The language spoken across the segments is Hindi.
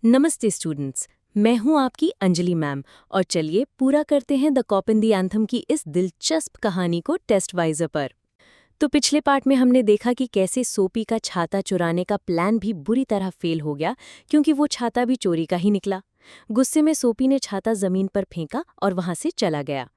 नमस्ते स्टूडेंट्स, मैं हूं आपकी अंजलि मैम और चलिए पूरा करते हैं the cop in the anthem की इस दिलचस्प कहानी को टेस्ट वाइजर पर। तो पिछले पार्ट में हमने देखा कि कैसे सोपी का छाता चुराने का प्लान भी बुरी तरह फेल हो गया क्योंकि वो छाता भी चोरी का ही निकला। गुस्से में सोपी ने छाता जमीन पर फेंका और वहां से चला गया।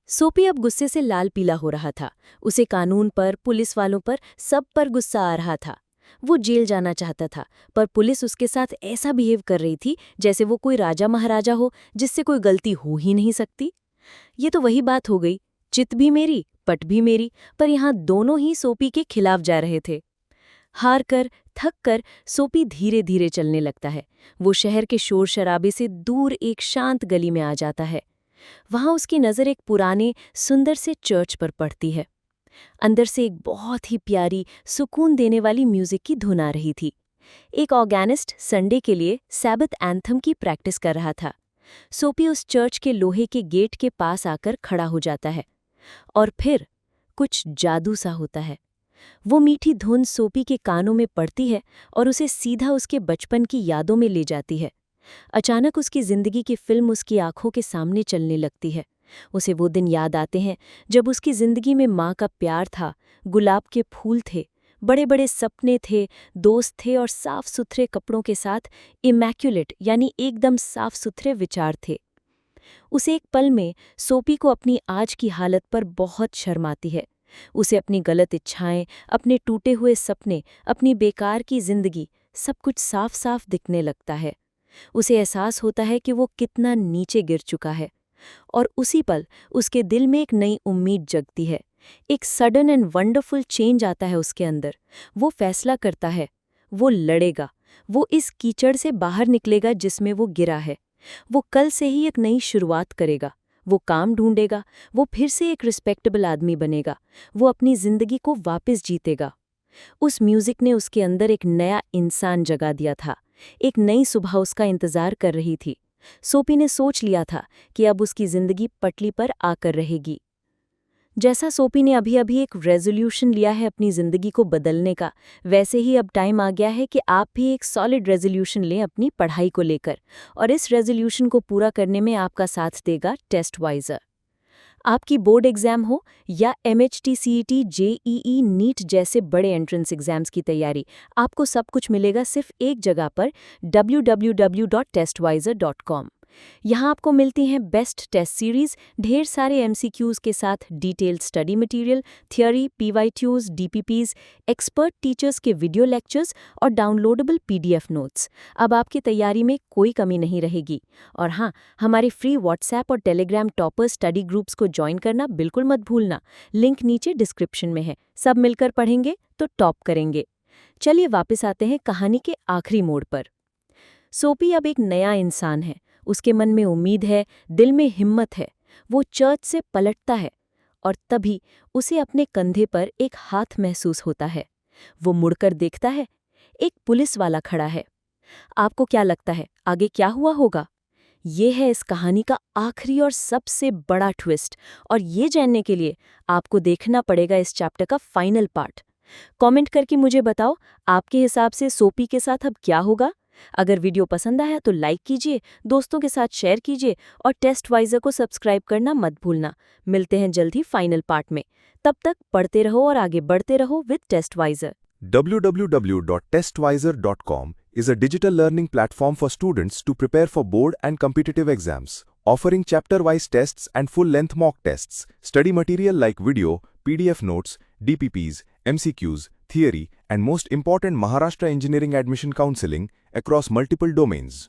सोपी अब गुस्से से लाल पीला हो रहा था। उसे कानून पर, पुलिस वालों पर, सब पर गुस्सा आ रहा था। वो जेल जाना चाहता था, पर पुलिस उसके साथ ऐसा बिहेव कर रही थी जैसे वो कोई राजा महाराजा हो जिससे कोई गलती हो ही नहीं सकती। ये तो वही बात हो गई, चित भी मेरी, पट भी मेरी, पर यहाँ दोनों ही सोपी के खिलाफ जा रहे थे। हार कर, थक कर सोपी धीरे धीरे चलने लगता है। वो शहर के शोर शराबे से दूर एक शांत गली में आ जाता है। वहां उसकी नज़र एक पुराने सुंदर से चर्च पर पड़ती है। अंदर से एक बहुत ही प्यारी, सुकून देने वाली म्यूजिक की धुन आ रही थी। एक ऑर्गेनिस्ट संडे के लिए सैबथ एंथम की प्रैक्टिस कर रहा था। सोपी उस चर्च के लोहे के गेट के पास आकर खड़ा हो जाता है और फिर कुछ जादू सा होता है। वो मीठी धुन सोपी के कानों में पड़ती है और उसे सीधा उसके बचपन की यादों में ले जाती है। अचानक उसकी जिंदगी की फिल्म उसकी आंखों के सामने चलने लगती है। उसे वो दिन याद आते हैं जब उसकी जिंदगी में माँ का प्यार था, गुलाब के फूल थे, बड़े बड़े सपने थे, दोस्त थे और साफ सुथरे कपड़ों के साथ इमैक्युलेट यानी एकदम साफ सुथरे विचार थे। उसे एक पल में सोपी को अपनी आज की हालत पर बहुत शर्म आती है। उसे अपनी गलत इच्छाएं, अपने टूटे हुए सपने, अपनी बेकार की जिंदगी, सब कुछ साफ साफ दिखने लगता है। उसे एहसास होता है कि वो कितना नीचे गिर चुका है। और उसी पल उसके दिल में एक नई उम्मीद जगती है। एक सडन एंड वंडरफुल चेंज आता है उसके अंदर। वो फैसला करता है, वो लड़ेगा, वो इस कीचड़ से बाहर निकलेगा जिसमें वो गिरा है। वो कल से ही एक नई शुरुआत करेगा। वो काम ढूंढेगा, वो फिर से एक रिस्पेक्टेबल आदमी बनेगा, वो अपनी जिंदगी को वापस जीतेगा। उस म्यूजिक ने उसके अंदर एक नया इंसान जगा दिया था। एक नई सुबह उसका इंतजार कर रही थी। सोपी ने सोच लिया था कि अब उसकी जिंदगी पटली पर आकर रहेगी। जैसा सोपी ने अभी अभी एक रेजोल्यूशन लिया है अपनी जिंदगी को बदलने का, वैसे ही अब टाइम आ गया है कि आप भी एक सॉलिड रेजोल्यूशन लें अपनी पढ़ाई को लेकर। और इस रेजोल्यूशन को पूरा करने में आपका साथ देगा टेस्ट वाइजर। आपकी बोर्ड एग्जाम हो या MHT, CET, JEE, नीट जैसे बड़े एंट्रेंस एग्जाम्स की तैयारी, आपको सब कुछ मिलेगा सिर्फ एक जगह पर, www.testwiser.com। यहाँ आपको मिलती हैं बेस्ट टेस्ट सीरीज, ढेर सारे MCQs के साथ detailed study material, theory, PYQs, DPPs, expert teachers के वीडियो लेक्चर्स और डाउनलोडेबल PDF नोट्स। अब आपकी तैयारी में कोई कमी नहीं रहेगी। और हाँ, हमारे फ्री व्हाट्सएप और टेलीग्राम टॉपर स्टडी ग्रुप्स को ज्वाइन करना बिल्कुल मत भूलना। लिंक नीचे डिस्क्रिप्शन में है। सब मिलकर पढ़ेंगे तो टॉप करेंगे। चलिए वापस आते हैं कहानी के आखिरी मोड़ पर। सोपी अब एक नया इंसान है। उसके मन में उम्मीद है, दिल में हिम्मत है। वो चर्च से पलटता है और तभी उसे अपने कंधे पर एक हाथ महसूस होता है। वो मुड़कर देखता है, एक पुलिस वाला खड़ा है। आपको क्या लगता है आगे क्या हुआ होगा? ये है इस कहानी का आखिरी और सबसे बड़ा ट्विस्ट, और ये जानने के लिए आपको देखना पड़ेगा इस चैप्टर का फाइनल पार्ट। कमेंट करके मुझे बताओ, आपके हिसाब से सोपी के साथ अब क्या होगा? अगर वीडियो पसंद आया तो लाइक कीजिए, दोस्तों के साथ शेयर कीजिए और टेस्ट वाइजर को सब्सक्राइब करना मत भूलना। मिलते हैं जल्द ही फाइनल पार्ट में। तब तक पढ़ते रहो और आगे बढ़ते रहो with test wiser. www.testwiser.com is a digital learning platform for students to prepare for board and competitive exams, offering chapter-wise tests and full-length mock tests, study material like video, PDF notes, DPPs, MCQs, theory, and most important Maharashtra Engineering Admission Counseling across multiple domains.